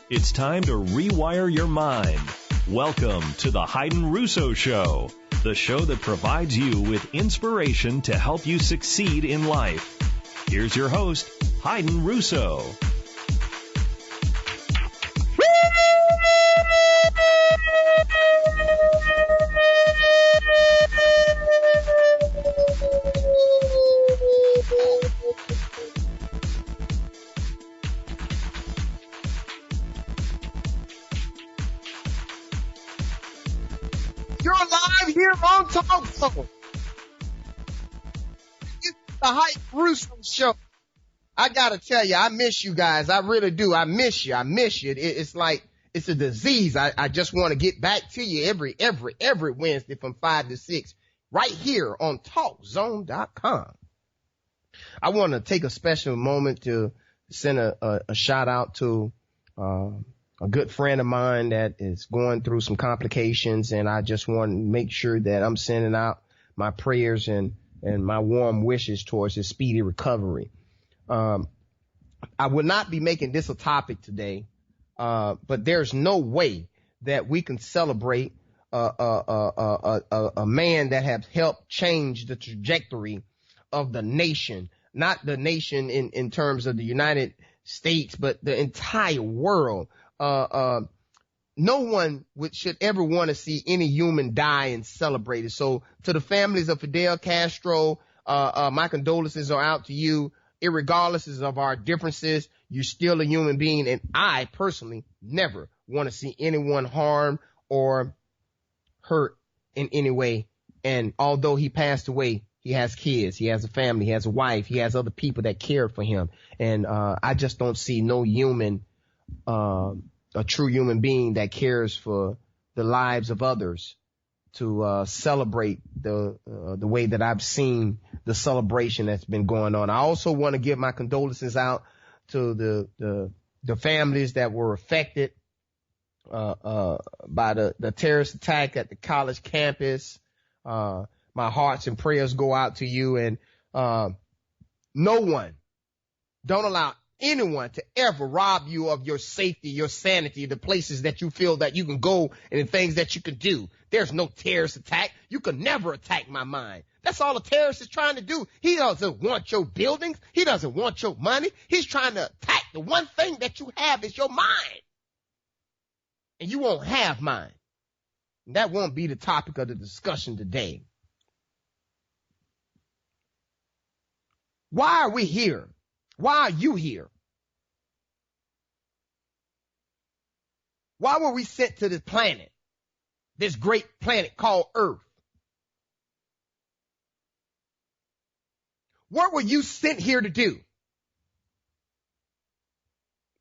It's time to rewire your mind. Welcome to the Hydn Rousseau Show, the show that provides you with inspiration to help you succeed in life. Here's your host, Hydn Rousseau. You're live here on Talk Show. It's the Hydn Rousseau Show. I gotta tell you, I miss you guys. I really do. I miss you. It's like it's a disease. I just want to get back to you every Wednesday from 5 to 6 right here on TalkZone.com. I want to take a special moment to send a shout out to a good friend of mine that is going through some complications, and I just want to make sure that I'm sending out my prayers and my warm wishes towards his speedy recovery. I would not be making this a topic today, but there's no way that we can celebrate a man that has helped change the trajectory of the nation, not the nation in terms of the United States, but the entire world. No one should ever want to see any human die and celebrate it. So to the families of Fidel Castro, my condolences are out to you. Irregardless of our differences, you're still a human being. And I personally never want to see anyone harmed or hurt in any way. And although he passed away, he has kids, he has a family, he has a wife, he has other people that care for him. And I just don't see no human a true human being that cares for the lives of others to celebrate the way that I've seen the celebration that's been going on. I also want to give my condolences out to the families that were affected by the terrorist attack at the college campus. My hearts and prayers go out to you, and don't allow anyone to ever rob you of your safety, your sanity, the places that you feel that you can go and the things that you can do. There's no terrorist attack. You can never attack my mind. That's all a terrorist is trying to do. He doesn't want your buildings. He doesn't want your money. He's trying to attack the one thing that you have is your mind. And you won't have mine. And that won't be the topic of the discussion today. Why are we here? Why are you here? Why were we sent to this planet, this great planet called Earth? What were you sent here to do?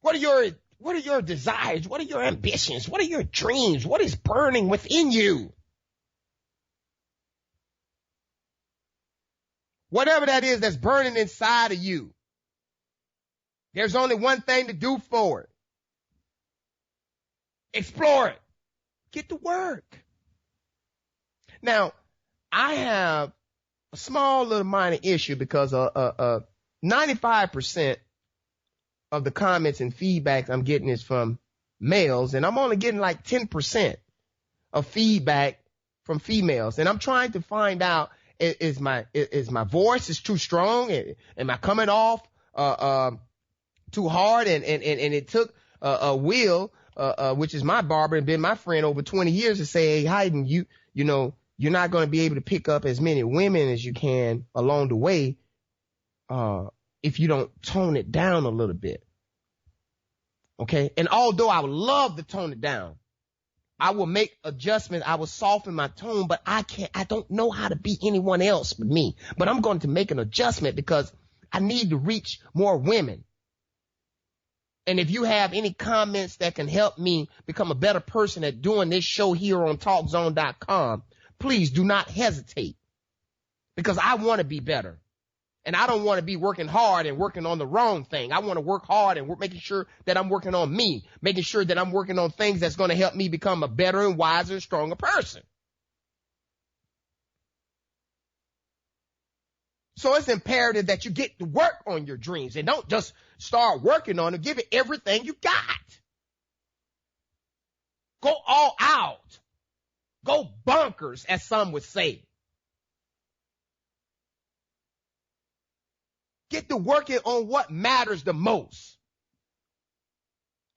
What are your desires? What are your ambitions? What are your dreams? What is burning within you? Whatever that is that's burning inside of you. There's only one thing to do for it. Explore it. Get to work. Now, I have a small little minor issue because 95% of the comments and feedback I'm getting is from males, and I'm only getting like 10% of feedback from females. And I'm trying to find out, is my voice is too strong? Am I coming off too hard? And it took Will, which is my barber and been my friend over 20 years, to say, hey, Hydn, you know, you're not going to be able to pick up as many women as you can along the way if you don't tone it down a little bit. Okay? And although I would love to tone it down, I will make adjustments. I will soften my tone, but I don't know how to be anyone else but me. But I'm going to make an adjustment because I need to reach more women. And if you have any comments that can help me become a better person at doing this show here on TalkZone.com, please do not hesitate, because I want to be better. And I don't want to be working hard and working on the wrong thing. I want to work hard and making sure that I'm working on me, making sure that I'm working on things that's going to help me become a better and wiser and stronger person. So it's imperative that you get to work on your dreams and don't just start working on them. Give it everything you got. Go all out. Go bonkers, as some would say. Get to working on what matters the most.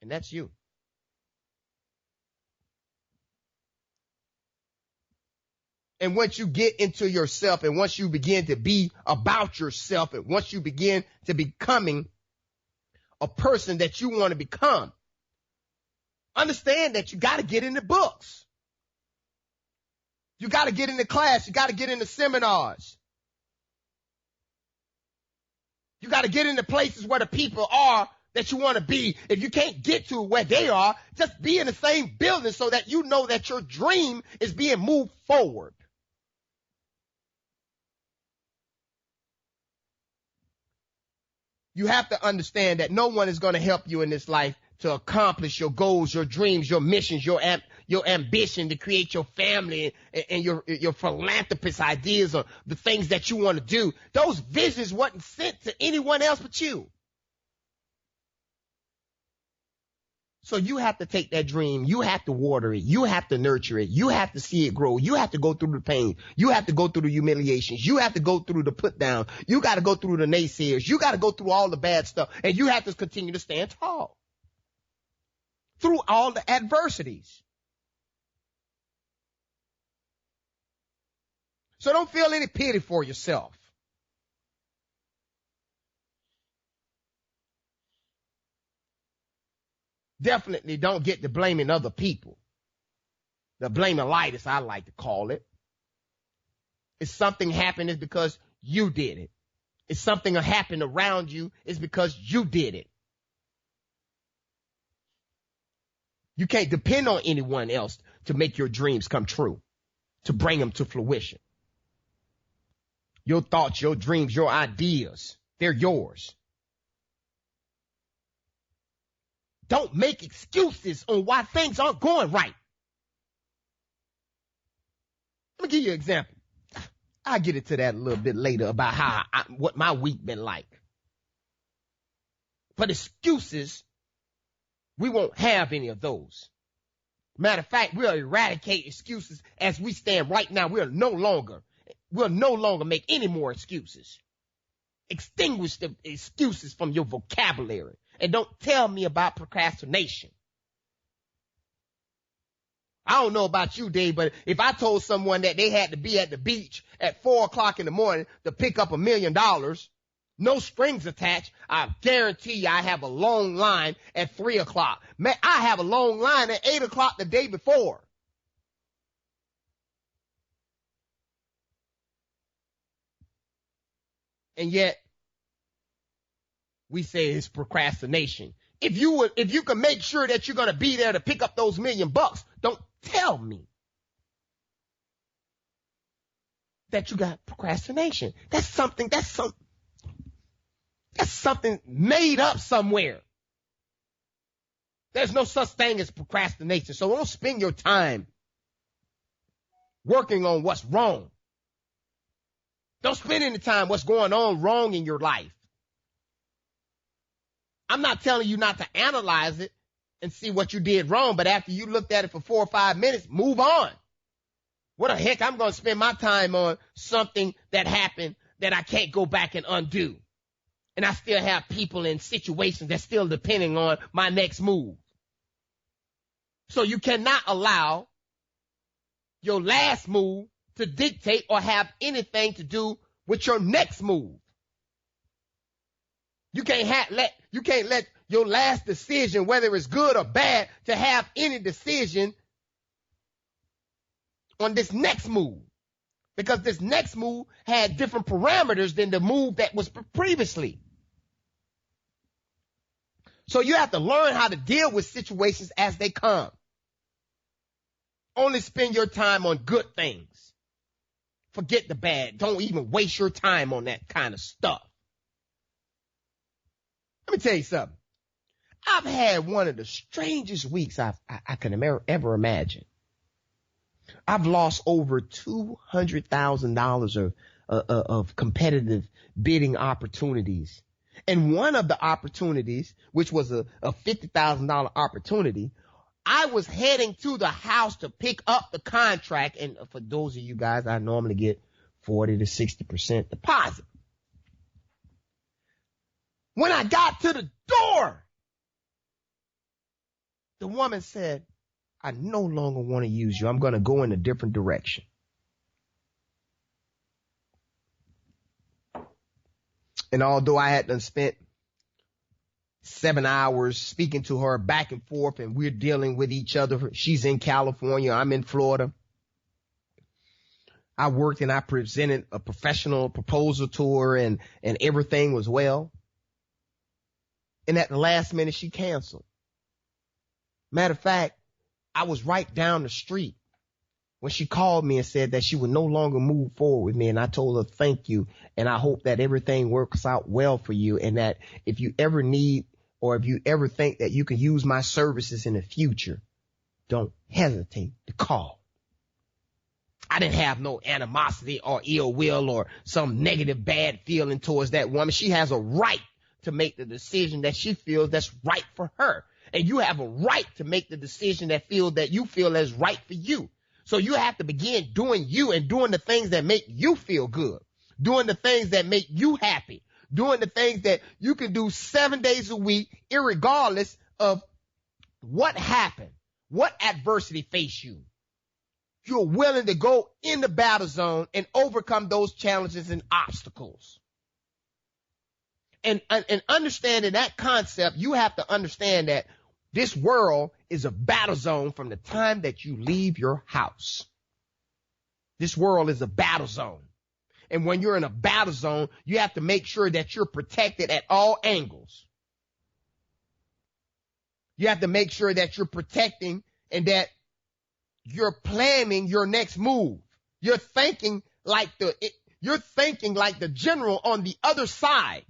And that's you. And once you get into yourself, and once you begin to be about yourself, and once you begin to becoming a person that you want to become, understand that you got to get in the books. You got to get into class. You got to get into seminars. You got to get into places where the people are that you want to be. If you can't get to where they are, just be in the same building so that you know that your dream is being moved forward. You have to understand that no one is going to help you in this life to accomplish your goals, your dreams, your missions, your ambition to create your family and your philanthropist ideas or the things that you want to do. Those visions wasn't sent to anyone else but you. So you have to take that dream. You have to water it. You have to nurture it. You have to see it grow. You have to go through the pain. You have to go through the humiliations. You have to go through the put down. You got to go through the naysayers. You got to go through all the bad stuff. And you have to continue to stand tall through all the adversities. So don't feel any pity for yourself. Definitely don't get to blaming other people. The blaming-litis, I like to call it. If something happened, it's because you did it. If something happened around you, it's because you did it. You can't depend on anyone else to make your dreams come true, to bring them to fruition. Your thoughts, your dreams, your ideas, they're yours. Don't make excuses on why things aren't going right. Let me give you an example. I'll get into that a little bit later about what my week been like. But excuses, we won't have any of those. Matter of fact, we'll eradicate excuses as we stand right now. We'll no longer make any more excuses. Extinguish the excuses from your vocabulary. And don't tell me about procrastination. I don't know about you, Dave, but if I told someone that they had to be at the beach at 4:00 in the morning to pick up $1 million, no strings attached, I guarantee you I have a long line at 3:00. Man, I have a long line at 8:00 the day before. And yet, we say it's procrastination. If you can make sure that you're going to be there to pick up those $1 million, don't tell me that you got procrastination. That's something made up somewhere. There's no such thing as procrastination. So don't spend your time working on what's wrong. Don't spend any time what's going on wrong in your life. I'm not telling you not to analyze it and see what you did wrong, but after you looked at it for 4 or 5 minutes, move on. What the heck? I'm going to spend my time on something that happened that I can't go back and undo. And I still have people in situations that's still depending on my next move. So you cannot allow your last move to dictate or have anything to do with your next move. You can't let your last decision, whether it's good or bad, to have any decision on this next move. Because this next move had different parameters than the move that was previously. So you have to learn how to deal with situations as they come. Only spend your time on good things. Forget the bad. Don't even waste your time on that kind of stuff. Let me tell you something. I've had one of the strangest weeks I can ever imagine. I've lost over $200,000 of competitive bidding opportunities. And one of the opportunities, which was a $50,000 opportunity, I was heading to the house to pick up the contract. And for those of you guys, I normally get 40 to 60% deposit. When I got to the door, the woman said, I no longer want to use you. I'm going to go in a different direction. And although I had done spent 7 hours speaking to her back and forth, and we're dealing with each other. She's in California. I'm in Florida. I worked and I presented a professional proposal to her, and everything was well. And at the last minute, she canceled. Matter of fact, I was right down the street when she called me and said that she would no longer move forward with me. And I told her, thank you. And I hope that everything works out well for you. And that if you ever need, or if you ever think that you can use my services in the future, don't hesitate to call. I didn't have no animosity or ill will or some negative bad feeling towards that woman. She has a right to make the decision that she feels that's right for her. And you have a right to make the decision that you feel is right for you. So you have to begin doing you and doing the things that make you feel good, doing the things that make you happy, doing the things that you can do 7 days a week, irregardless of what happened, what adversity faced you. You're willing to go in the battle zone and overcome those challenges and obstacles. And understanding that concept, you have to understand that this world is a battle zone from the time that you leave your house. This world is a battle zone. And when you're in a battle zone, you have to make sure that you're protected at all angles. You have to make sure that you're protecting and that you're planning your next move. You're thinking like the general on the other side.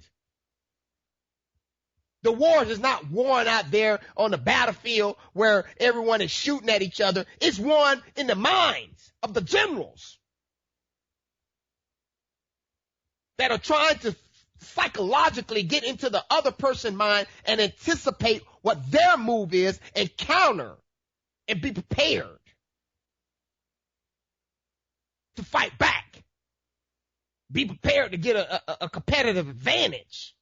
The war is not won out there on the battlefield where everyone is shooting at each other. It's won in the minds of the generals that are trying to psychologically get into the other person's mind and anticipate what their move is and counter and be prepared to fight back. Be prepared to get a competitive advantage.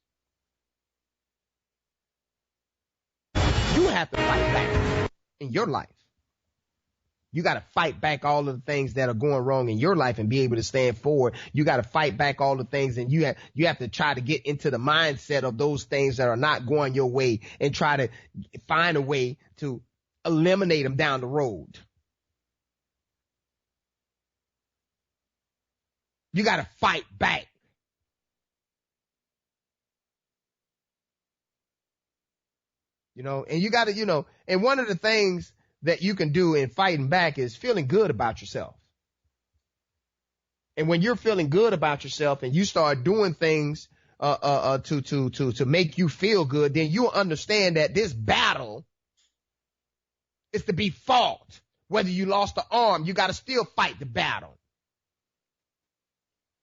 You have to fight back in your life. You got to fight back all of the things that are going wrong in your life and be able to stand forward. You got to fight back all the things, and you have to try to get into the mindset of those things that are not going your way and try to find a way to eliminate them down the road. You got to fight back. And you got to, and one of the things that you can do in fighting back is feeling good about yourself. And when you're feeling good about yourself and you start doing things to make you feel good, then you'll understand that this battle is to be fought. Whether you lost the arm, you got to still fight the battle.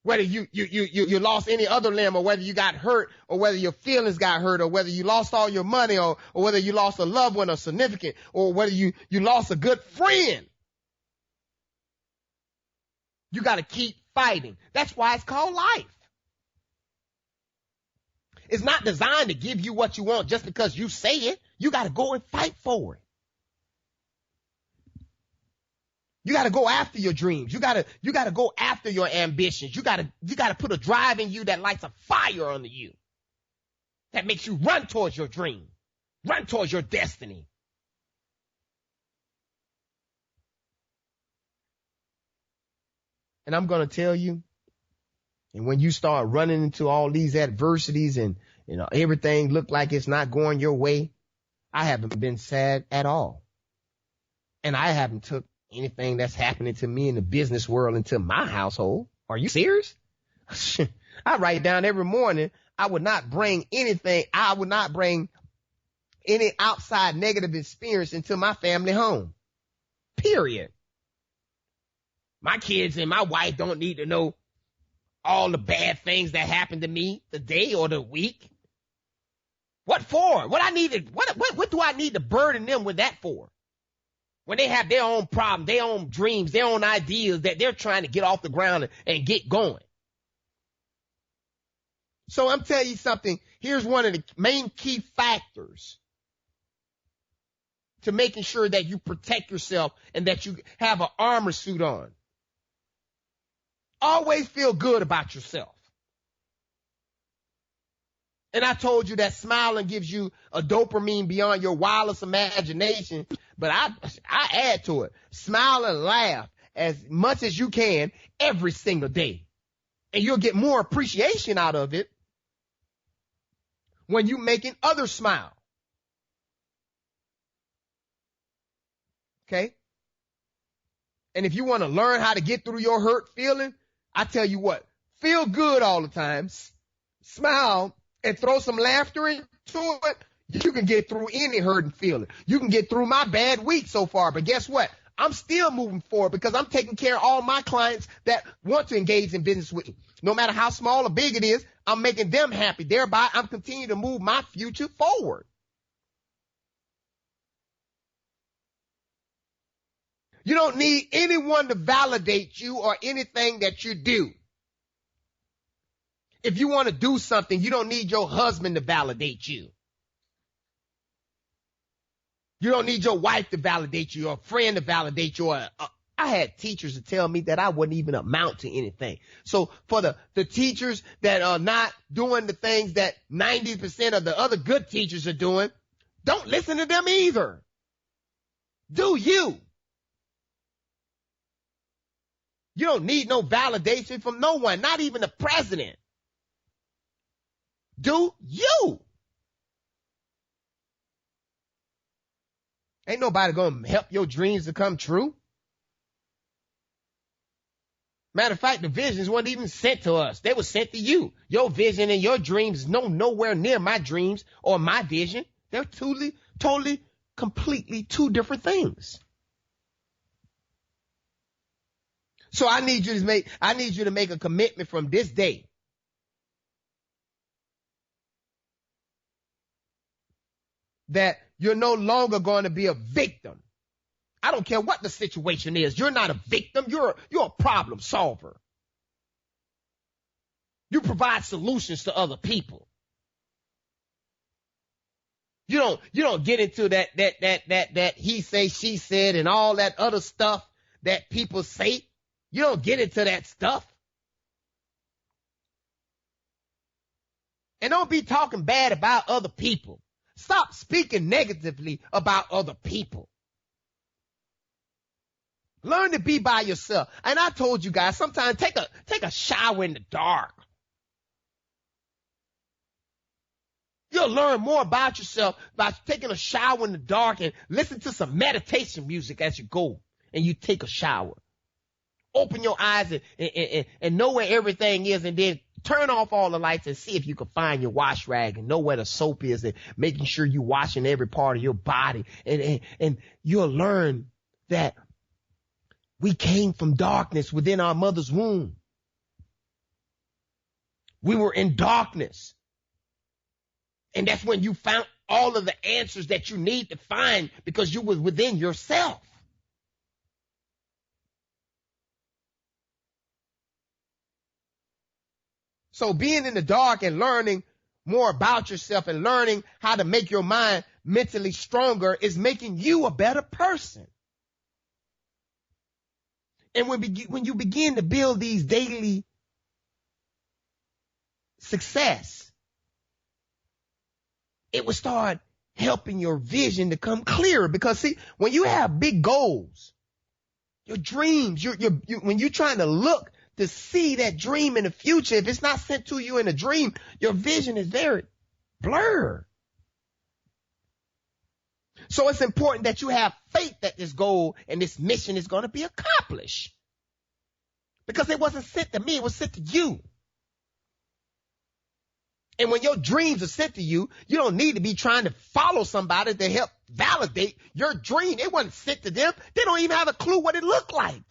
Whether you lost any other limb, or whether you got hurt, or whether your feelings got hurt, or whether you lost all your money, or whether you lost a loved one or significant, or whether you lost a good friend. You got to keep fighting. That's why it's called life. It's not designed to give you what you want just because you say it. You got to go and fight for it. You got to go after your dreams. You got to go after your ambitions. You got to put a drive in you that lights a fire under you. That makes you run towards your dream. Run towards your destiny. And I'm going to tell you, and when you start running into all these adversities and, everything look like it's not going your way, I haven't been sad at all. And I haven't took anything that's happening to me in the business world into my household. Are you serious? I write down every morning, I would not bring anything. I would not bring any outside negative experience into my family home. Period. My kids and my wife don't need to know all the bad things that happened to me the day or the week. What for? What do I need to burden them with that for? when they have their own problem, their own dreams, their own ideas that they're trying to get off the ground and get going. So I'm telling you something. Here's one of the main key factors to making sure that you protect yourself and that you have an armor suit on. Always feel good about yourself. And I told you that smiling gives you a dopamine beyond your wildest imagination, but I add to it. Smile and laugh as much as you can every single day. And you'll get more appreciation out of it when you're making others smile. Okay? And if you want to learn how to get through your hurt feeling, I tell you what, feel good all the time, smile, and throw some laughter into it. You can get through any hurting feeling. You can get through my bad week so far, but guess what? I'm still moving forward because I'm taking care of all my clients that want to engage in business with me. No matter how small or big it is, I'm making them happy. Thereby, I'm continuing to move my future forward. You don't need anyone to validate you or anything that you do. If you want to do something, you don't need your husband to validate you. You don't need your wife to validate you or a friend to validate you. I had teachers to tell me that I wouldn't even amount to anything. So for the teachers that are not doing the things that 90% of the other good teachers are doing, don't listen to them either. Do you? You don't need no validation from no one, not even the president. Do you? Ain't nobody going to help your dreams to come true. Matter of fact, the visions weren't even sent to us. They were sent to you. Your vision and your dreams nowhere near my dreams or my vision. They're totally, completely two different things. So I need you to make a commitment from this day. That you're no longer going to be a victim. I don't care what the situation is. You're not a victim. You're a problem solver. You provide solutions to other people. You don't get into that he say, she said, and all that other stuff that people say. You don't get into that stuff. And don't be talking bad about other people. Stop speaking negatively about other people. Learn to be by yourself. And I told you guys, sometimes take a shower in the dark. You'll learn more about yourself by taking a shower in the dark and listen to some meditation music as you go and you take a shower. Open your eyes and know where everything is, and then turn off all the lights and see if you can find your wash rag and know where the soap is, and making sure you're washing every part of your body. And you'll learn that we came from darkness within our mother's womb. We were in darkness. And that's when you found all of the answers that you need to find because you was within yourself. So being in the dark and learning more about yourself and learning how to make your mind mentally stronger is making you a better person. And when you begin to build these daily success, it will start helping your vision to come clearer. Because see, when you have big goals, your dreams, when you're trying to look to see that dream in the future, if it's not sent to you in a dream, your vision is very blurred. So it's important that you have faith that this goal and this mission is going to be accomplished. Because it wasn't sent to me, it was sent to you. And when your dreams are sent to you, you don't need to be trying to follow somebody to help validate your dream. It wasn't sent to them. They don't even have a clue what it looked like.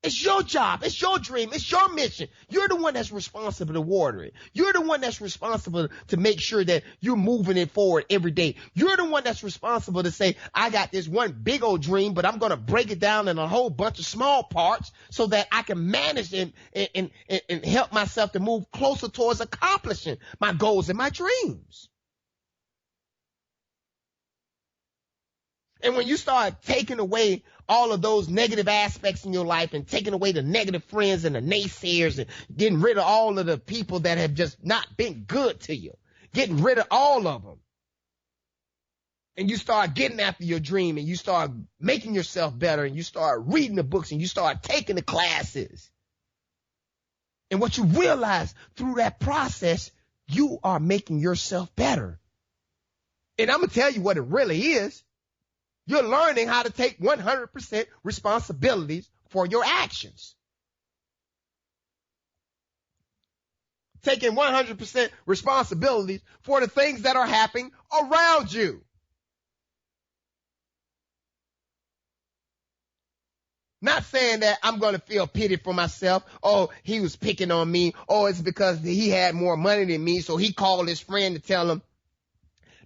It's your job. It's your dream. It's your mission. You're the one that's responsible to water it. You're the one that's responsible to make sure that you're moving it forward every day. You're the one that's responsible to say, I got this one big old dream, but I'm going to break it down in a whole bunch of small parts so that I can manage and help myself to move closer towards accomplishing my goals and my dreams. And when you start taking away all of those negative aspects in your life and taking away the negative friends and the naysayers and getting rid of all of the people that have just not been good to you, getting rid of all of them, and you start getting after your dream and you start making yourself better and you start reading the books and you start taking the classes. And what you realize through that process, you are making yourself better. And I'm going to tell you what it really is. You're learning how to take 100% responsibilities for your actions. Taking 100% responsibilities for the things that are happening around you. Not saying that I'm going to feel pity for myself. Oh, he was picking on me. Oh, it's because he had more money than me, so he called his friend to tell him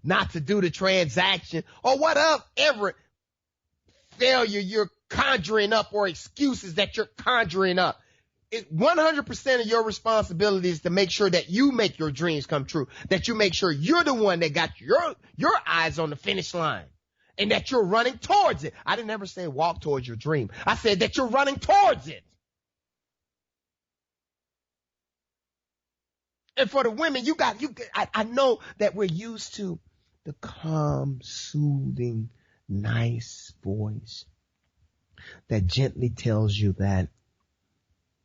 not to do the transaction, or whatever failure you're conjuring up or excuses that you're conjuring up. 100% of your responsibility is to make sure that you make your dreams come true, that you make sure you're the one that got your eyes on the finish line and that you're running towards it. I didn't ever say walk towards your dream. I said that you're running towards it. And for the women, I know that we're used to the calm, soothing, nice voice that gently tells you that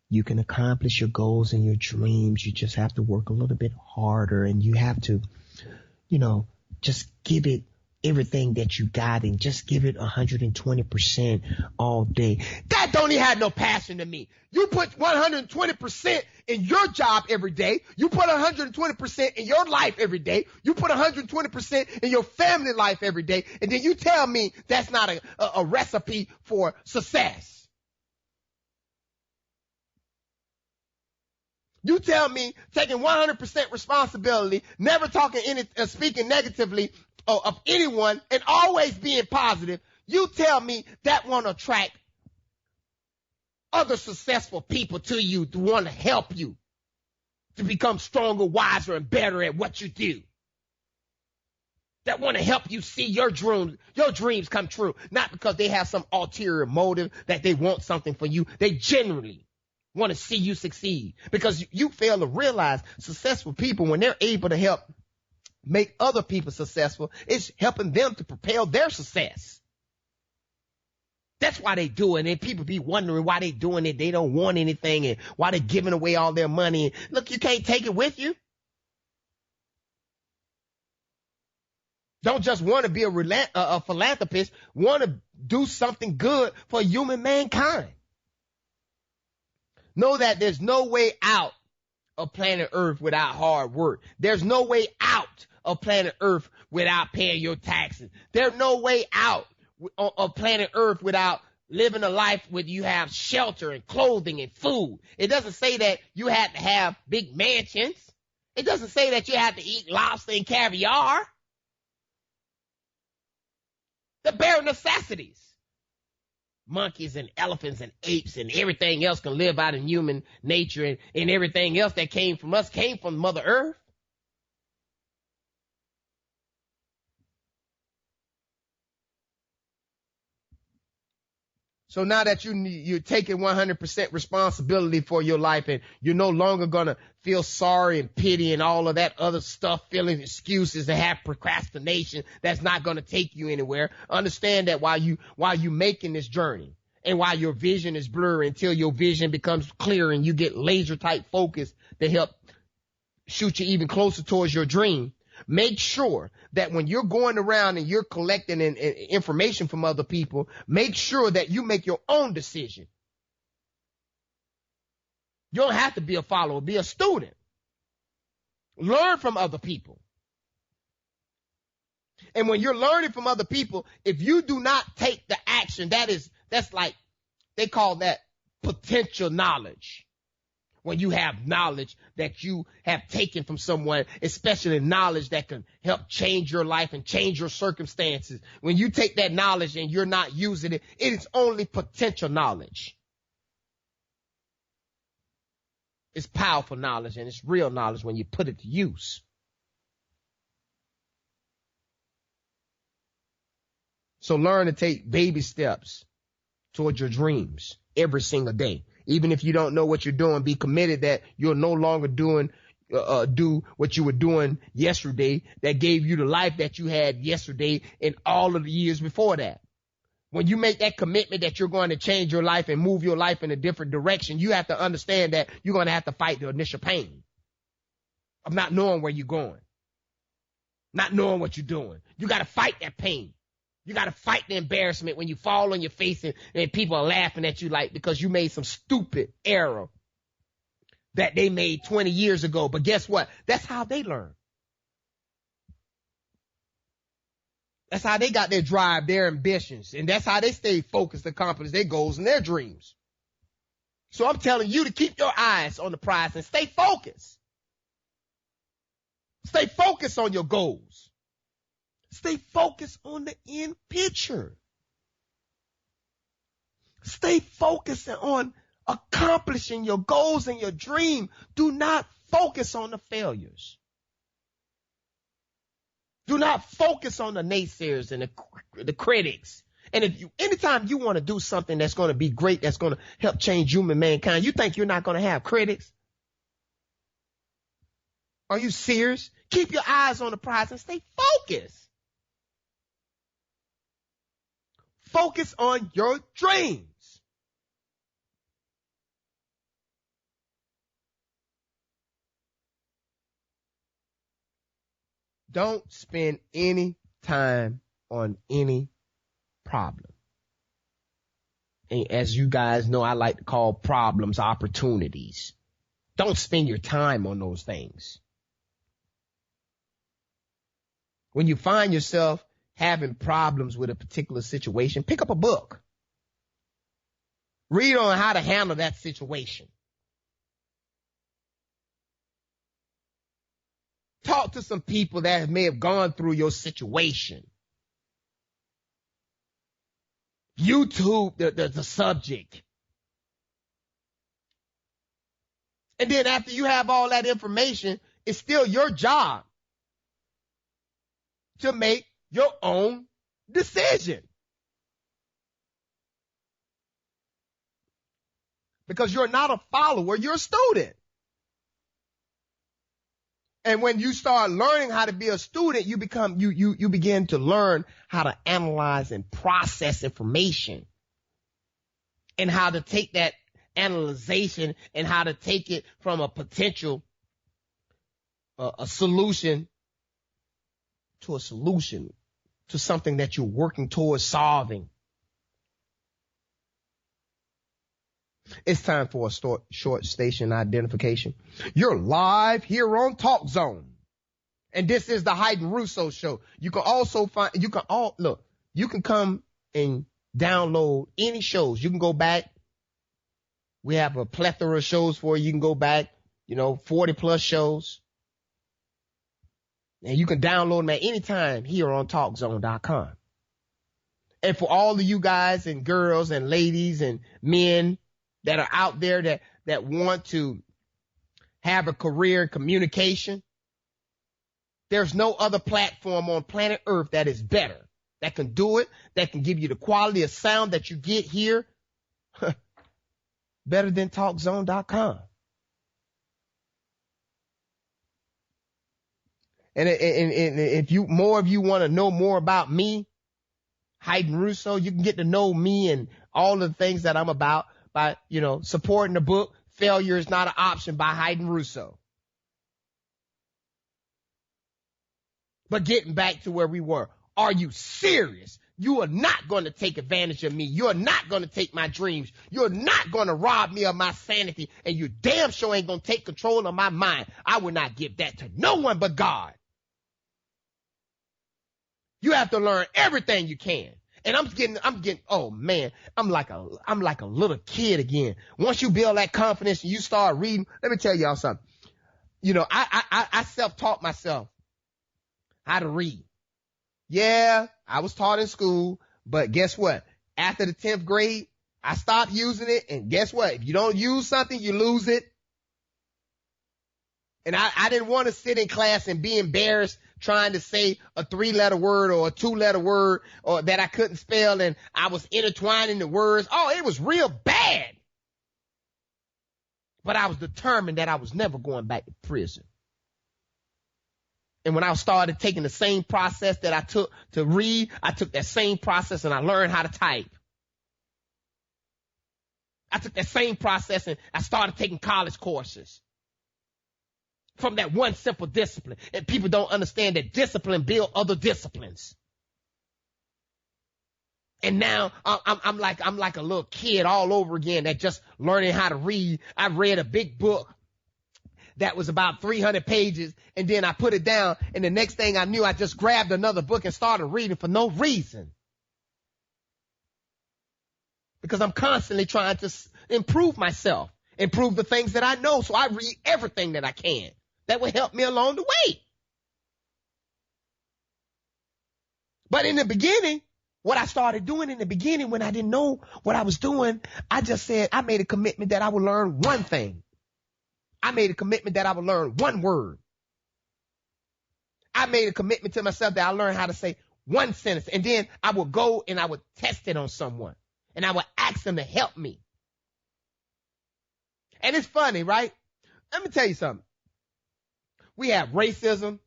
you can accomplish your goals and your dreams. You just have to work a little bit harder and you have to, just give it everything that you got and just give it 120% all day. God don't even have no passion to me. You put 120% in your job every day. You put 120% in your life every day. You put 120% in your family life every day. And then you tell me that's not a recipe for success. You tell me taking 100% responsibility, never speaking negatively of anyone and always being positive. You tell me that won't attract other successful people to you to want to help you to become stronger, wiser, and better at what you do. That want to help you see your dreams come true. Not because they have some ulterior motive that they want something for you. They genuinely want to see you succeed. Because you fail to realize successful people, when they're able to help make other people successful, it's helping them to propel their success. That's why they do it. And people be wondering why they doing it. They don't want anything and why they giving away all their money. Look, you can't take it with you. Don't just want to be a philanthropist, want to do something good for human mankind. Know that there's no way out of planet Earth without hard work. There's no way out of planet Earth without paying your taxes. There's no way out of planet Earth without living a life where you have shelter and clothing and food. It doesn't say that you have to have big mansions. It doesn't say that you have to eat lobster and caviar. The bare necessities. Monkeys and elephants and apes and everything else can live out in human nature, and everything else that came from us came from Mother Earth. So now that you're taking 100% responsibility for your life and you're no longer going to feel sorry and pity and all of that other stuff, feeling excuses and have procrastination that's not going to take you anywhere. Understand that while you making this journey and while your vision is blurry until your vision becomes clear and you get laser type focus to help shoot you even closer towards your dream. Make sure that when you're going around and you're collecting information from other people, make sure that you make your own decision. You don't have to be a follower, be a student. Learn from other people. And when you're learning from other people, if you do not take the action, that's like, they call that potential knowledge. When you have knowledge that you have taken from someone, especially knowledge that can help change your life and change your circumstances. When you take that knowledge and you're not using it, it is only potential knowledge. It's powerful knowledge and it's real knowledge when you put it to use. So learn to take baby steps towards your dreams every single day. Even if you don't know what you're doing, be committed that you're no longer do what you were doing yesterday that gave you the life that you had yesterday and all of the years before that. When you make that commitment that you're going to change your life and move your life in a different direction, you have to understand that you're going to have to fight the initial pain of not knowing where you're going, not knowing what you're doing. You got to fight that pain. You got to fight the embarrassment when you fall on your face and people are laughing at you like because you made some stupid error that they made 20 years ago. But guess what? That's how they learn. That's how they got their drive, their ambitions, and that's how they stay focused to accomplish their goals and their dreams. So I'm telling you to keep your eyes on the prize and stay focused. Stay focused on your goals. Stay focused on the end picture. Stay focused on accomplishing your goals and your dream. Do not focus on the failures. Do not focus on the naysayers and the critics. And anytime you want to do something that's going to be great, that's going to help change human mankind, you think you're not going to have critics? Are you serious? Keep your eyes on the prize and stay focused. Focus on your dreams. Don't spend any time on any problem. And as you guys know, I like to call problems opportunities. Don't spend your time on those things. When you find yourself having problems with a particular situation, pick up a book. Read on how to handle that situation. Talk to some people that may have gone through your situation. YouTube the subject. And then after you have all that information, it's still your job to make your own decision. Because you're not a follower, you're a student. And when you start learning how to be a student, you begin to learn how to analyze and process information and how to take that analyzation and how to take it from a potential a solution to something that you're working towards solving. It's time for a short station identification. You're live here on Talk Zone. And this is the Hydn Rousseau Show. You can also you can come and download any shows. You can go back. We have a plethora of shows for you. You can go back, 40 plus shows. And you can download them at any time here on TalkZone.com. And for all of you guys and girls and ladies and men that are out there that want to have a career in communication, there's no other platform on planet Earth that is better, that can do it, that can give you the quality of sound that you get here, better than TalkZone.com. And if more of you want to know more about me, Hydn Rousseau, you can get to know me and all of the things that I'm about by, supporting the book, Failure is Not an Option by Hydn Rousseau. But getting back to where we were, are you serious? You are not going to take advantage of me. You're not going to take my dreams. You're not going to rob me of my sanity. And you damn sure ain't going to take control of my mind. I will not give that to no one but God. You have to learn everything you can. And I'm getting, oh man, I'm like a little kid again. Once you build that confidence and you start reading, let me tell y'all something. You know, I self-taught myself how to read. Yeah, I was taught in school, but guess what? After the 10th grade, I stopped using it. And guess what? If you don't use something, you lose it. And I didn't want to sit in class and be embarrassed trying to say a 3-letter word or a 2-letter word or that I couldn't spell, and I was intertwining the words. Oh, it was real bad. But I was determined that I was never going back to prison. And when I started taking the same process that I took to read, I took that same process and I learned how to type. I took that same process and I started taking college courses. From that one simple discipline. And people don't understand that discipline builds other disciplines. And now I'm like a little kid all over again that just learning how to read. I read a big book that was about 300 pages, and then I put it down, and the next thing I knew, I just grabbed another book and started reading for no reason. Because I'm constantly trying to improve myself, improve the things that I know, so I read everything that I can. That will help me along the way. But in the beginning, what I started doing in the beginning when I didn't know what I was doing, I just said I made a commitment that I would learn one thing. I made a commitment that I would learn one word. I made a commitment to myself that I learned how to say one sentence. And then I would go and I would test it on someone. And I would ask them to help me. And it's funny, right? Let me tell you something. We have racism.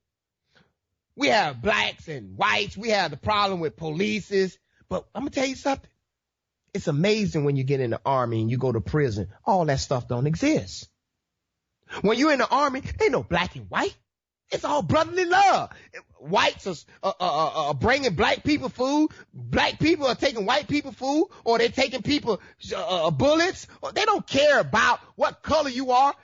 We have blacks and whites. We have the problem with polices. But I'm going to tell you something. It's amazing when you get in the army and you go to prison. All that stuff don't exist. When you're in the army, ain't no black and white. It's all brotherly love. Whites are bringing black people food. Black people are taking white people food. Or they're taking people bullets. Or they don't care about what color you are.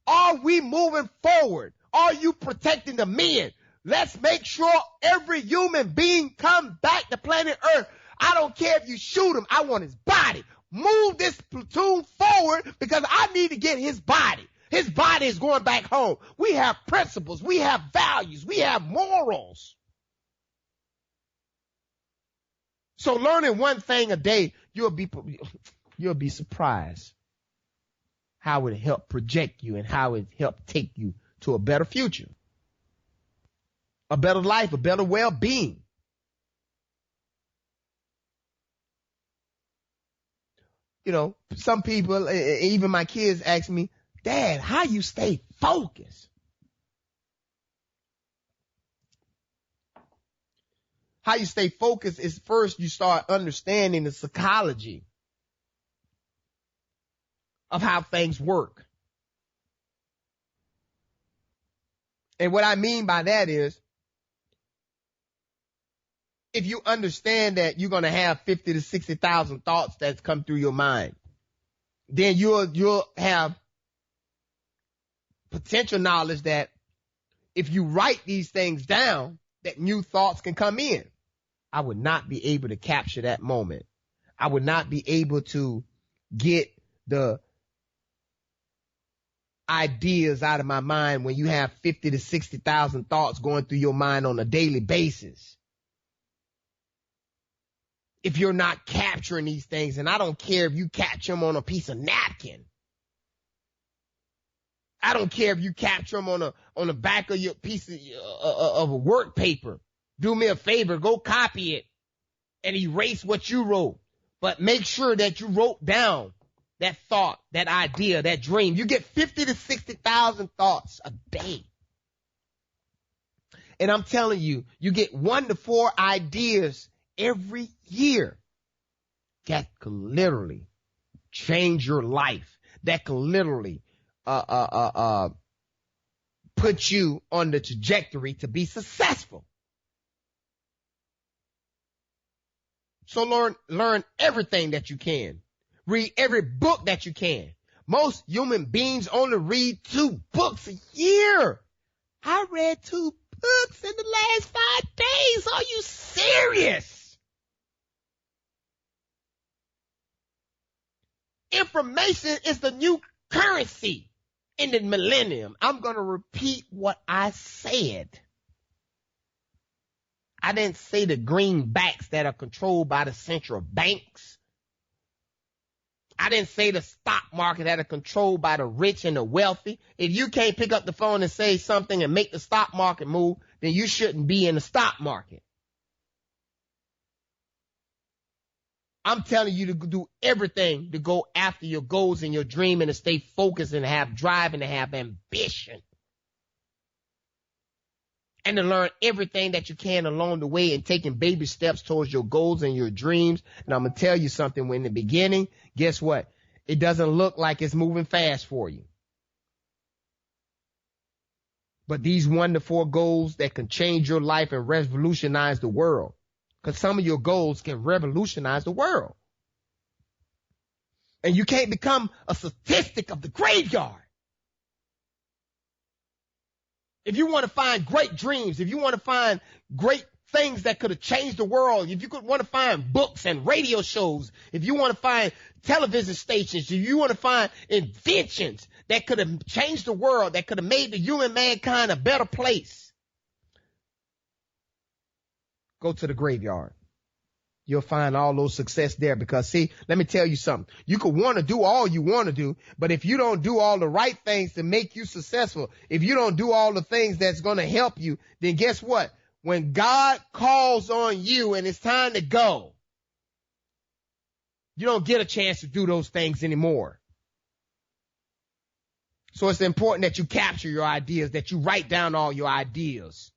Are we moving forward? Are you protecting the men? Let's make sure every human being comes back to planet Earth. I don't care if you shoot him. I want his body. Move this platoon forward because I need to get his body. His body is going back home. We have principles. We have values. We have morals. So learning one thing a day, you'll be surprised how it help project you and how it help take you to a better future, a better life, a better well-being. You know, some people, even my kids ask me, Dad, how you stay focused? How you stay focused is first you start understanding the psychology of how things work. And what I mean by that is, if you understand that you're going to have 50 to 60,000 thoughts that's come through your mind, then you'll have potential knowledge that if you write these things down, that new thoughts can come in. I would not be able to capture that moment. I would not be able to get the ideas out of my mind when you have 50 to 60,000 thoughts going through your mind on a daily basis. If you're not capturing these things, and I don't care if you capture them on a piece of napkin. I don't care if you capture them on the back of your piece of a work paper. Do me a favor, go copy it and erase what you wrote. But make sure that you wrote down that thought, that idea, that dream. You get 50 to 60,000 thoughts a day. And I'm telling you, you get 1 to 4 ideas every year. That could literally change your life. That could literally put you on the trajectory to be successful. So learn everything that you can. Read every book that you can. Most human beings only read 2 books a year. I read 2 books in the last 5 days. Are you serious? Affirmation is the new currency in the millennium. I'm going to repeat what I said. I didn't say the greenbacks that are controlled by the central banks. I didn't say the stock market that are controlled by the rich and the wealthy. If you can't pick up the phone and say something and make the stock market move, then you shouldn't be in the stock market. I'm telling you to do everything to go after your goals and your dream and to stay focused and have drive and to have ambition. And to learn everything that you can along the way and taking baby steps towards your goals and your dreams. And I'm going to tell you something, when in the beginning, guess what? It doesn't look like it's moving fast for you. But these 1 to 4 goals that can change your life and revolutionize the world. Because some of your goals can revolutionize the world. And you can't become a statistic of the graveyard. If you want to find great dreams, if you want to find great things that could have changed the world, if you could want to find books and radio shows, if you want to find television stations, if you want to find inventions that could have changed the world, that could have made the human mankind a better place, go to the graveyard. You'll find all those success there because, see, let me tell you something. You could want to do all you want to do, but if you don't do all the right things to make you successful, if you don't do all the things that's going to help you, then guess what? When God calls on you and it's time to go, you don't get a chance to do those things anymore. So it's important that you capture your ideas, that you write down all your ideas,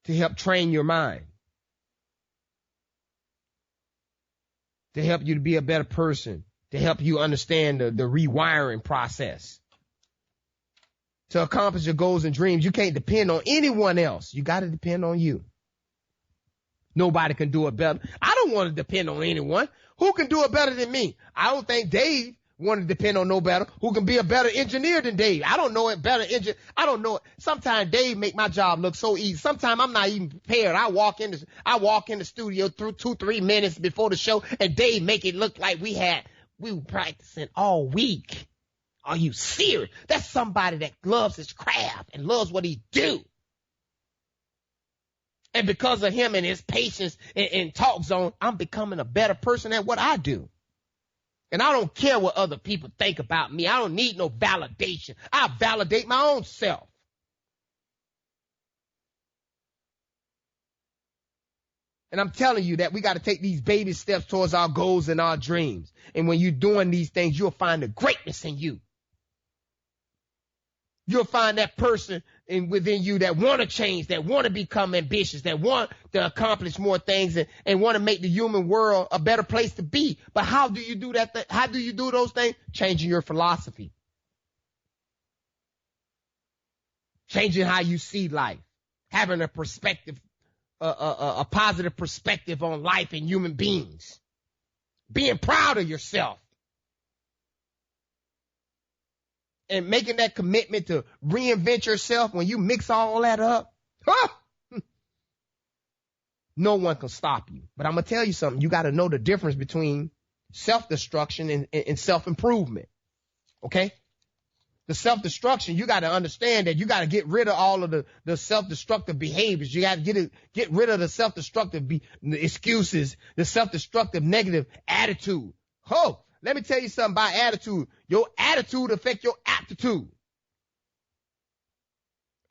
to help train your mind, to help you to be a better person, to help you understand the rewiring process. To accomplish your goals and dreams, you can't depend on anyone else. You got to depend on you. Nobody can do it better. I don't want to depend on anyone. Who can do it better than me? I don't think Dave want to depend on no better. Who can be a better engineer than Dave? I don't know it better. I don't know it. Sometimes Dave make my job look so easy. Sometimes I'm not even prepared. I walk in the studio through 2-3 minutes before the show, and Dave make it look like we were practicing all week. Are you serious? That's somebody that loves his craft and loves what he do. And because of him and his patience and talk zone, I'm becoming a better person at what I do. And I don't care what other people think about me. I don't need no validation. I validate my own self. And I'm telling you that we got to take these baby steps towards our goals and our dreams. And when you're doing these things, you'll find the greatness in you. You'll find that person within you that want to change, that want to become ambitious, that want to accomplish more things and want to make the human world a better place to be. But how do you do that? How do you do those things? Changing your philosophy. Changing how you see life. Having a perspective, a positive perspective on life and human beings. Being proud of yourself. And making that commitment to reinvent yourself. When you mix all that up, no one can stop you. But I'm going to tell you something. You got to know the difference between self-destruction and self-improvement. Okay? The self-destruction, you got to understand that you got to get rid of all of the self-destructive behaviors. You got to get rid of the self-destructive excuses, the self-destructive negative attitude. Let me tell you something about attitude. Your attitude affects your aptitude.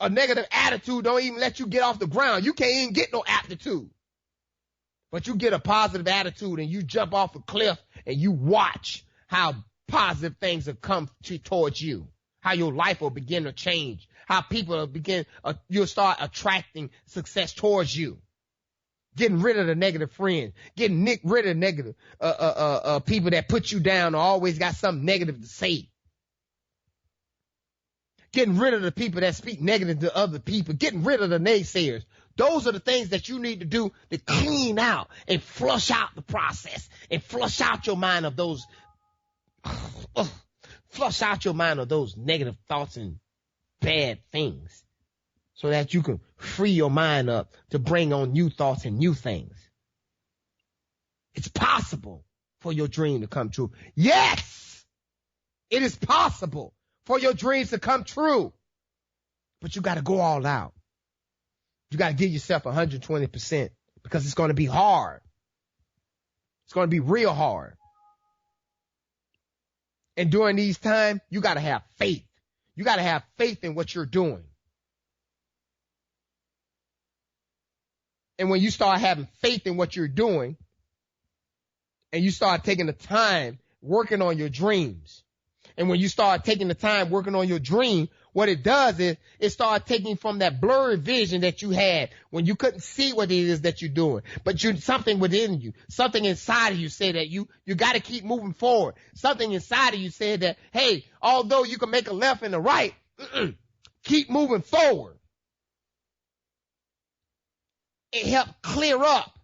A negative attitude don't even let you get off the ground. You can't even get no aptitude. But you get a positive attitude and you jump off a cliff and you watch how positive things will come towards you. How your life will begin to change. How people will you'll start attracting success towards you. Getting rid of the negative friends. Getting rid of negative people that put you down or always got something negative to say. Getting rid of the people that speak negative to other people. Getting rid of the naysayers. Those are the things that you need to do to clean out and flush out the process and flush out your mind of those negative thoughts and bad things. So that you can free your mind up to bring on new thoughts and new things. It's possible. for your dream to come true. Yes, it is possible for your dreams to come true. But you got to go all out. You got to give yourself 120% because it's going to be hard. It's going to be real hard. And during these times, you got to have faith. You got to have faith in what you're doing. And when you start having faith in what you're doing, and you start taking the time working on your dreams, and when you start taking the time working on your dream, what it does is it starts taking from that blurry vision that you had when you couldn't see what it is that you're doing. But something within you, something inside of you said that you got to keep moving forward. Something inside of you said that, hey, although you can make a left and a right, keep moving forward. It helped clear up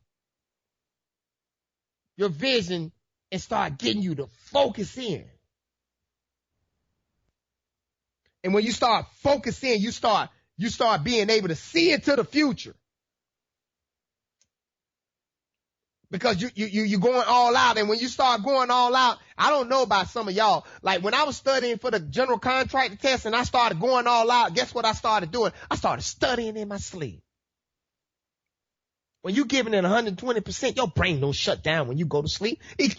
your vision and start getting you to focus in. And when you start focusing, you start being able to see into the future. Because you're going all out. And when you start going all out, I don't know about some of y'all. Like when I was studying for the general contractor test and I started going all out, guess what I started doing? I started studying in my sleep. When you're giving it 120%, your brain don't shut down when you go to sleep. It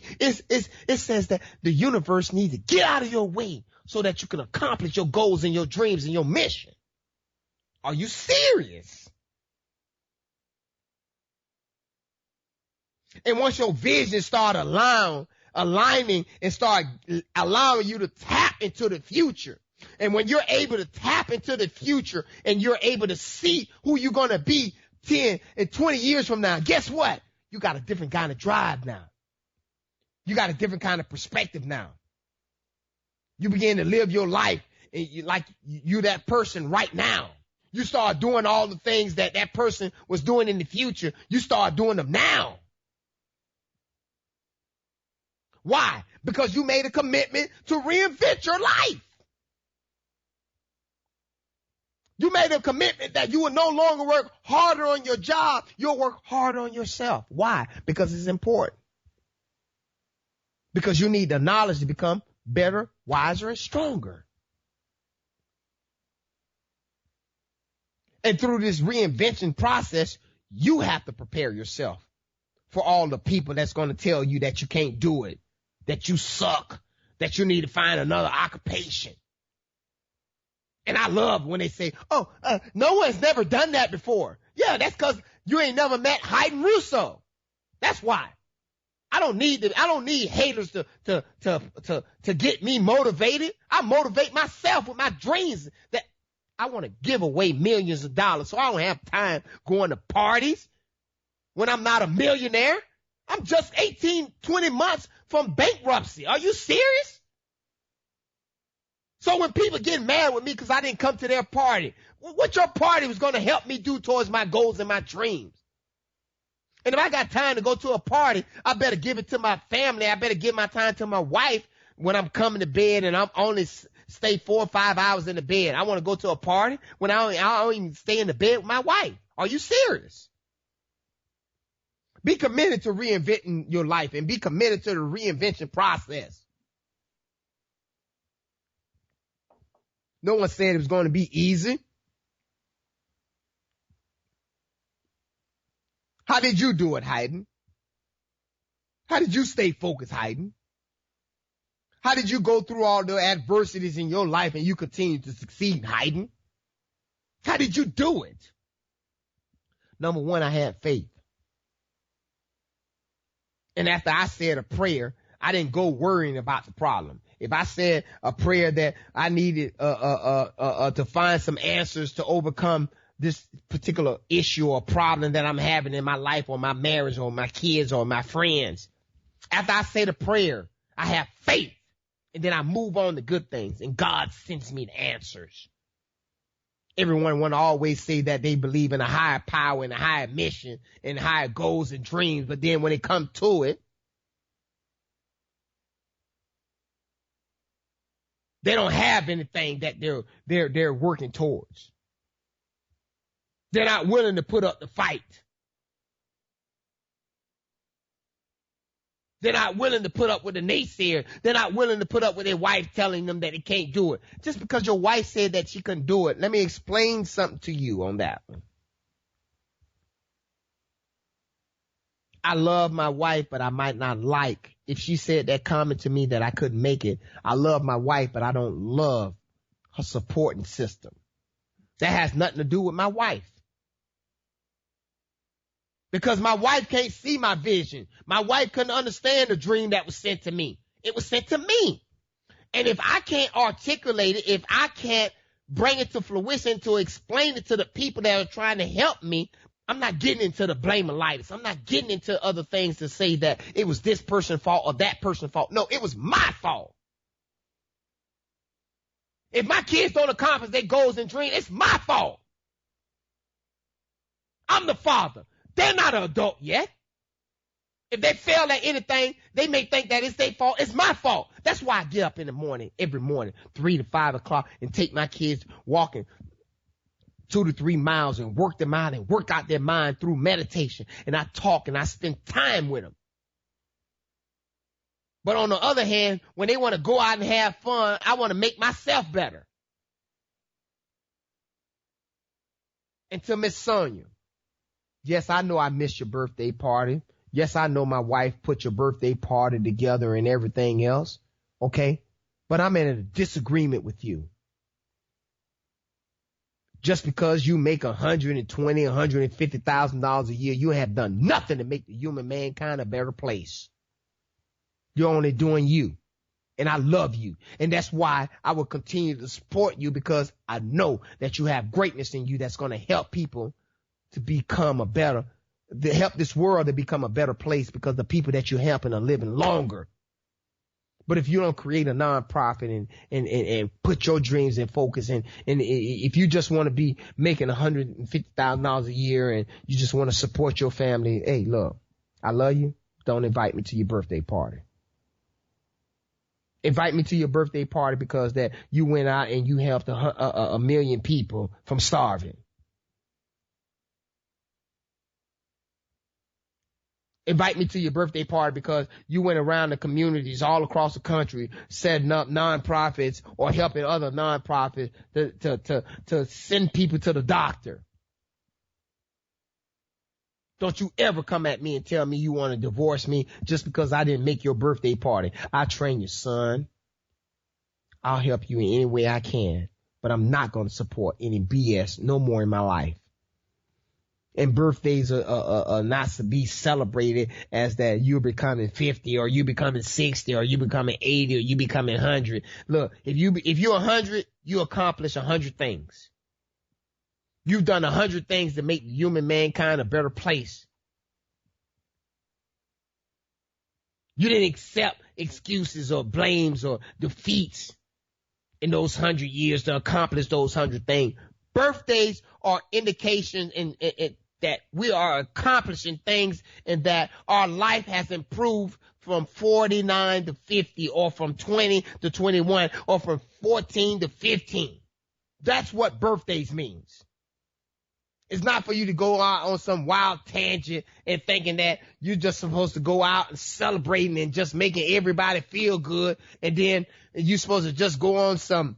says that the universe needs to get out of your way so that you can accomplish your goals and your dreams and your mission. Are you serious? And once your vision start aligning and start allowing you to tap into the future, and when you're able to tap into the future and you're able to see who you're going to be 10 and 20 years from now, guess what? You got a different kind of drive now. You got a different kind of perspective now. You begin to live your life like you're that person right now. You start doing all the things that that person was doing in the future. You start doing them now. Why? Because you made a commitment to reinvent your life. You made a commitment that you will no longer work harder on your job. You'll work harder on yourself. Why? Because it's important. Because you need the knowledge to become better, wiser, and stronger. And through this reinvention process, you have to prepare yourself for all the people that's going to tell you that you can't do it, that you suck, that you need to find another occupation. And I love when they say, no one's never done that before. Yeah, that's because you ain't never met Hydn Rousseau. That's why. I don't need haters to get me motivated. I motivate myself with my dreams that I want to give away millions of dollars. So I don't have time going to parties when I'm not a millionaire. I'm just 18, 20 months from bankruptcy. Are you serious? So when people get mad with me because I didn't come to their party, what your party was going to help me do towards my goals and my dreams? And if I got time to go to a party, I better give it to my family. I better give my time to my wife when I'm coming to bed and I'm only stay 4 or 5 hours in the bed. I want to go to a party when I don't even stay in the bed with my wife. Are you serious? Be committed to reinventing your life and be committed to the reinvention process. No one said it was going to be easy. How did you do it, Hydn? How did you stay focused, Hydn? How did you go through all the adversities in your life and you continue to succeed, Hydn? How did you do it? Number one, I had faith. And after I said a prayer, I didn't go worrying about the problem. If I said a prayer that I needed to find some answers to overcome this particular issue or problem that I'm having in my life or my marriage or my kids or my friends, after I say the prayer, I have faith. And then I move on to good things. And God sends me the answers. Everyone want to always say that they believe in a higher power and a higher mission and higher goals and dreams. But then when it comes to it, they don't have anything that they're working towards. They're not willing to put up the fight. They're not willing to put up with the naysayer. They're not willing to put up with their wife telling them that they can't do it. Just because your wife said that she couldn't do it, let me explain something to you on that one. I love my wife, but I might not like if she said that comment to me that I couldn't make it. I love my wife, but I don't love her supporting system. That has nothing to do with my wife. Because my wife can't see my vision. My wife couldn't understand the dream that was sent to me. It was sent to me. And if I can't articulate it, if I can't bring it to fruition to explain it to the people that are trying to help me, I'm not getting into the blame-alitis. I'm not getting into other things to say that it was this person's fault or that person's fault. No, it was my fault. If my kids don't accomplish their goals and dreams, it's my fault. I'm the father. They're not an adult yet. If they fail at anything, they may think that it's their fault. It's my fault. That's why I get up in the morning, every morning, 3 to 5 o'clock, and take my kids walking 2 to 3 miles and work them out and work out their mind through meditation. And I talk and I spend time with them. But on the other hand, when they want to go out and have fun, I want to make myself better. And to Miss Sonia, yes, I know I missed your birthday party. Yes, I know my wife put your birthday party together and everything else. Okay? But I'm in a disagreement with you. Just because you make $120,000, $150,000 a year, you have done nothing to make the human mankind a better place. You're only doing you. And I love you. And that's why I will continue to support you, because I know that you have greatness in you that's going to help people to become to help this world to become a better place, because the people that you're helping are living longer. But if you don't create a nonprofit and put your dreams in focus, and if you just want to be making $150,000 a year and you just want to support your family, hey, look, I love you. Don't invite me to your birthday party. Invite me to your birthday party because that you went out and you helped a million people from starving. Invite me to your birthday party because you went around the communities all across the country setting up nonprofits or helping other nonprofits to send people to the doctor. Don't you ever come at me and tell me you want to divorce me just because I didn't make your birthday party. I train your son. I'll help you in any way I can, but I'm not going to support any BS no more in my life. And birthdays are not to be celebrated as that you're becoming 50 or you becoming 60 or you becoming 80 or you becoming 100. Look, if you're 100, you accomplish 100 things. You've done 100 things to make human mankind a better place. You didn't accept excuses or blames or defeats in those 100 years to accomplish those 100 things. Birthdays are indications in that we are accomplishing things and that our life has improved from 49 to 50 or from 20 to 21 or from 14 to 15. That's what birthdays means. It's not for you to go out on some wild tangent and thinking that you're just supposed to go out and celebrating and just making everybody feel good. And then you're supposed to just go on some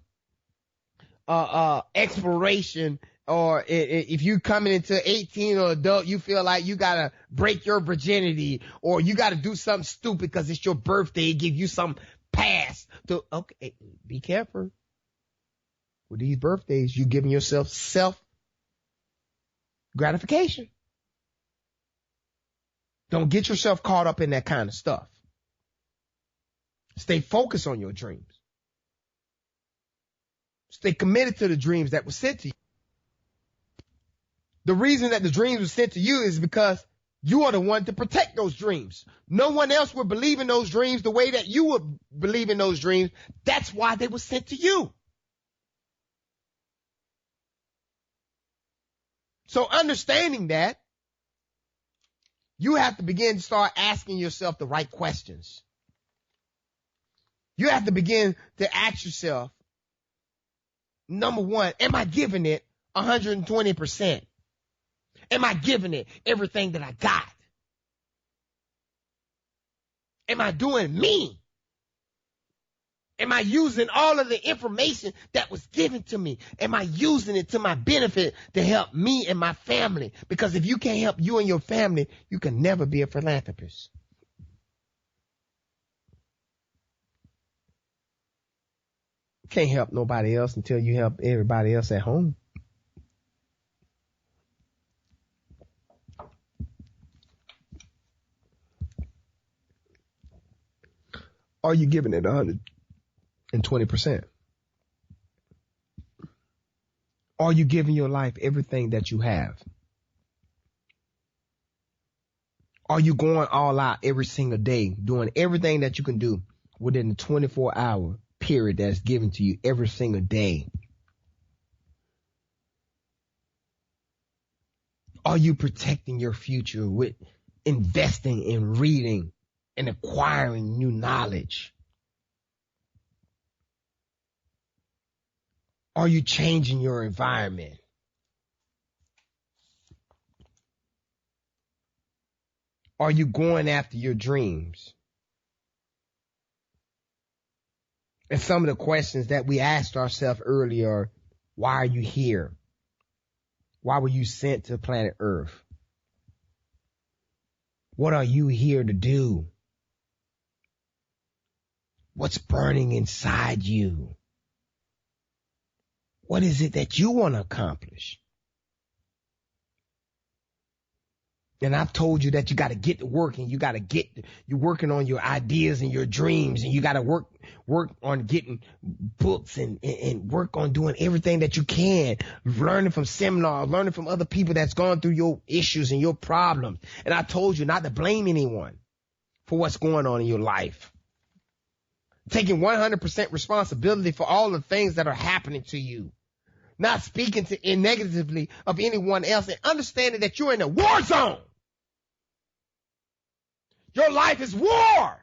exploration, or if you coming into 18 or adult, you feel like you got to break your virginity or you got to do something stupid because it's your birthday, give you some pass. Okay, be careful. With these birthdays, you're giving yourself self-gratification. Don't get yourself caught up in that kind of stuff. Stay focused on your dreams. Stay committed to the dreams that were sent to you. The reason that the dreams were sent to you is because you are the one to protect those dreams. No one else would believe in those dreams the way that you would believe in those dreams. That's why they were sent to you. So understanding that, you have to begin to start asking yourself the right questions. You have to begin to ask yourself, number one, am I giving it 120%? Am I giving it everything that I got? Am I doing me? Am I using all of the information that was given to me? Am I using it to my benefit to help me and my family? Because if you can't help you and your family, you can never be a philanthropist. You can't help nobody else until you help everybody else at home. Are you giving it 120%? Are you giving your life everything that you have? Are you going all out every single day, doing everything that you can do within the 24-hour period that's given to you every single day? Are you protecting your future with investing in reading and acquiring new knowledge? Are you changing your environment? Are you going after your dreams? And some of the questions that we asked ourselves earlier, why are you here? Why were you sent to planet Earth? What are you here to do? What's burning inside you? What is it that you want to accomplish? And I've told you that you got to get to work, and you're working on your ideas and your dreams, and you got to work on getting books and work on doing everything that you can, learning from seminars, learning from other people that's gone through your issues and your problems. And I told you not to blame anyone for what's going on in your life. Taking 100% responsibility for all the things that are happening to you. Not speaking negatively of anyone else, and understanding that you're in a war zone. Your life is war.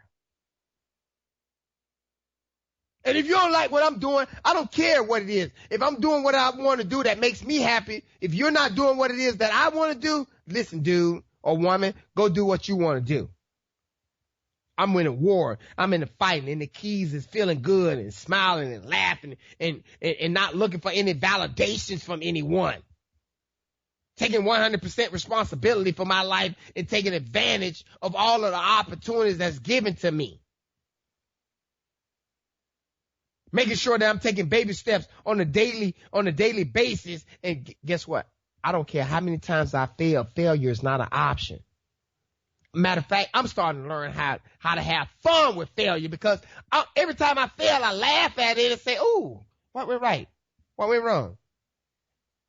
And if you don't like what I'm doing, I don't care what it is. If I'm doing what I want to do that makes me happy, if you're not doing what it is that I want to do, listen, dude or woman, go do what you want to do. I'm in a war. I'm in a fighting, and the keys is feeling good and smiling and laughing and not looking for any validations from anyone. Taking 100% responsibility for my life and taking advantage of all of the opportunities that's given to me. Making sure that I'm taking baby steps on a daily basis. And guess what? I don't care how many times I fail. Failure is not an option. Matter of fact, I'm starting to learn how to have fun with failure, because every time I fail, I laugh at it and say, ooh, what went right? What went wrong?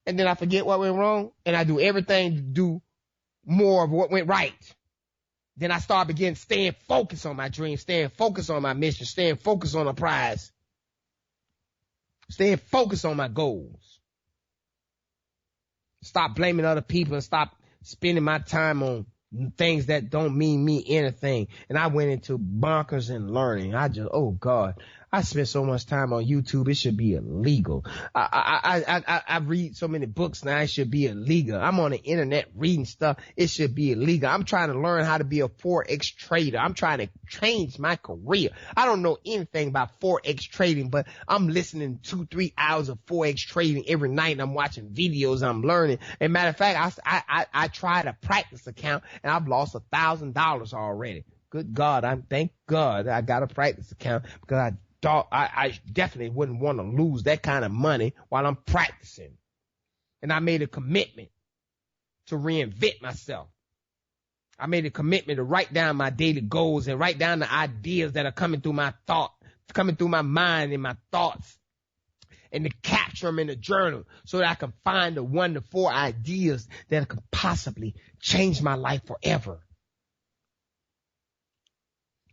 And then I forget what went wrong, and I do everything to do more of what went right. Then I start staying focused on my dreams, staying focused on my mission, staying focused on the prize, staying focused on my goals. Stop blaming other people and stop spending my time on things that don't mean me anything. And I went into bonkers and learning. Oh God, I spent so much time on YouTube. It should be illegal. I read so many books now. It should be illegal. I'm on the internet reading stuff. It should be illegal. I'm trying to learn how to be a Forex trader. I'm trying to change my career. I don't know anything about Forex trading, but I'm listening to 2-3 hours of Forex trading every night. And I'm watching videos. I'm learning. And matter of fact, I tried a practice account, and I've lost $1,000 already. Good God. Thank God I got a practice account, because I definitely wouldn't want to lose that kind of money while I'm practicing. And I made a commitment to reinvent myself. I made a commitment to write down my daily goals and write down the ideas that are coming through my mind and my thoughts, and to capture them in a journal so that I can find the 1 to 4 ideas that could possibly change my life forever.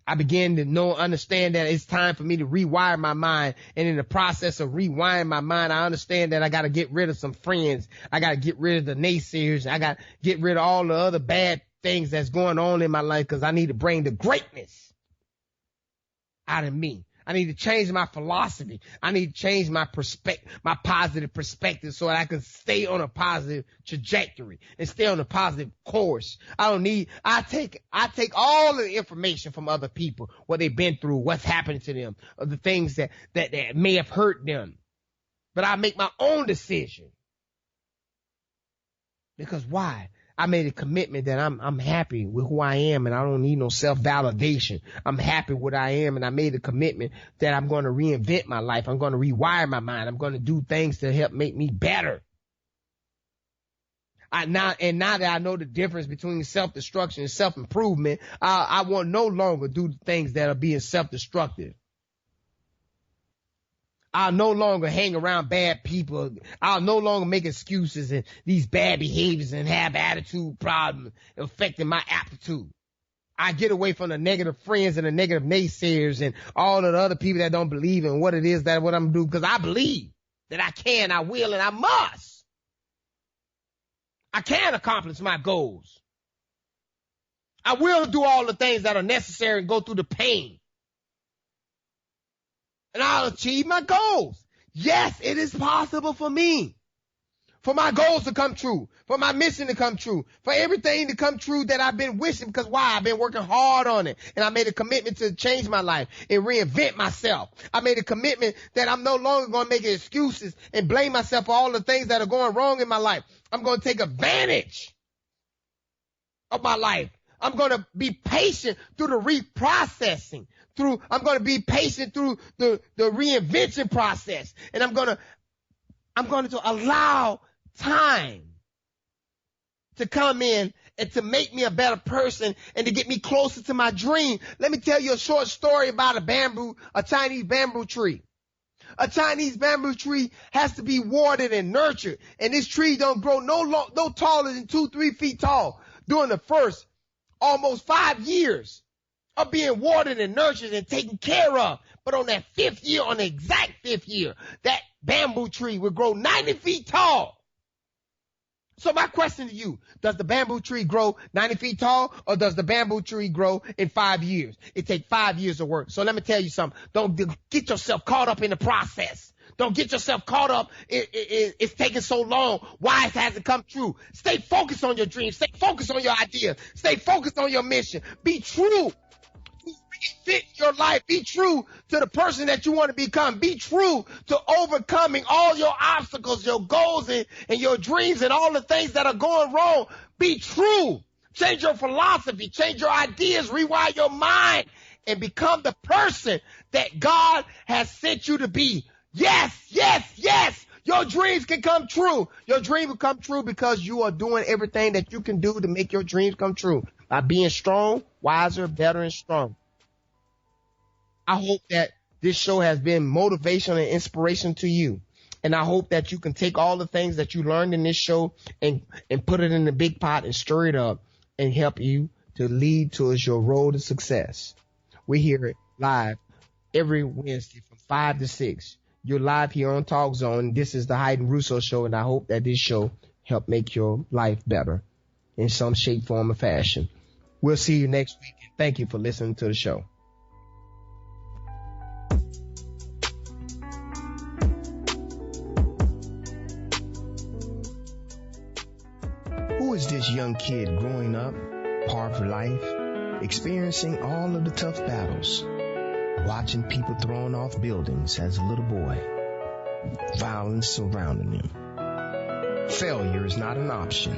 I began to understand that it's time for me to rewire my mind. And in the process of rewiring my mind, I understand that I got to get rid of some friends. I got to get rid of the naysayers. I got to get rid of all the other bad things that's going on in my life, because I need to bring the greatness out of me. I need to change my philosophy. I need to change my positive perspective so that I can stay on a positive trajectory and stay on a positive course. I take all the information from other people, what they've been through, what's happened to them, or the things that may have hurt them. But I make my own decision. Because why? I made a commitment that I'm happy with who I am and I don't need no self-validation. I'm happy with who I am, and I made a commitment that I'm going to reinvent my life. I'm going to rewire my mind. I'm going to do things to help make me better. Now that I know the difference between self-destruction and self-improvement, I want no longer do things that are being self-destructive. I'll no longer hang around bad people. I'll no longer make excuses and these bad behaviors and have attitude problems affecting my aptitude. I get away from the negative friends and the negative naysayers and all of the other people that don't believe in what it is that what I'm going to do, because I believe that I can, I will, and I must. I can accomplish my goals. I will do all the things that are necessary and go through the pain. And I'll achieve my goals. Yes, it is possible for me. For my goals to come true. For my mission to come true. For everything to come true that I've been wishing. Because why? I've been working hard on it. And I made a commitment to change my life and reinvent myself. I made a commitment that I'm no longer going to make excuses and blame myself for all the things that are going wrong in my life. I'm going to take advantage of my life. I'm going to be patient through the reprocessing. I'm going to be patient through the reinvention process. And I'm going to allow time to come in and to make me a better person and to get me closer to my dream. Let me tell you a short story about a Chinese bamboo tree. A Chinese bamboo tree has to be watered and nurtured. And this tree don't grow no taller than 2-3 feet tall during the first almost 5 years of being watered and nurtured and taken care of. But on that on the exact fifth year, that bamboo tree will grow 90 feet tall. So my question to you, does the bamboo tree grow 90 feet tall, or does the bamboo tree grow in 5 years? It takes 5 years of work. So let me tell you something. Don't get yourself caught up in the process. Don't get yourself caught up. It's taking so long. Why it hasn't come true? Stay focused on your dreams. Stay focused on your ideas. Stay focused on your mission. Be true. Reinvent your life. Be true to the person that you want to become. Be true to overcoming all your obstacles, your goals, and your dreams, and all the things that are going wrong. Be true. Change your philosophy. Change your ideas. Rewire your mind and become the person that God has sent you to be. Yes, yes, yes. Your dreams can come true. Your dream will come true because you are doing everything that you can do to make your dreams come true. By being strong, wiser, better, and strong. I hope that this show has been motivation and inspiration to you. And I hope that you can take all the things that you learned in this show and put it in the big pot and stir it up and help you to lead towards your road to success. We're here live every Wednesday from 5 to 6. You're live here on Talk Zone. This is the Hydn Rousseau Show, and I hope that this show helped make your life better in some shape, form, or fashion. We'll see you next week. Thank you for listening to the show. Who is this young kid growing up, par for life, experiencing all of the tough battles, watching people thrown off buildings as a little boy, violence surrounding him? Failure is not an option.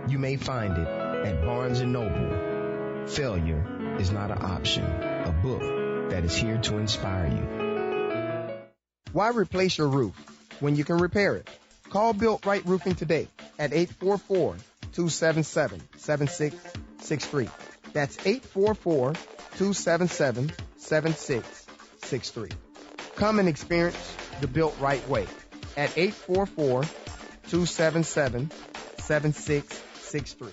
You may find it at Barnes & Noble. Failure is not an option, a book that is here to inspire you. Why replace your roof when you can repair it? Call Built Right Roofing today at 844-277-7663. That's 844-277-7663. Come and experience the Built Right way at 844-277-7663.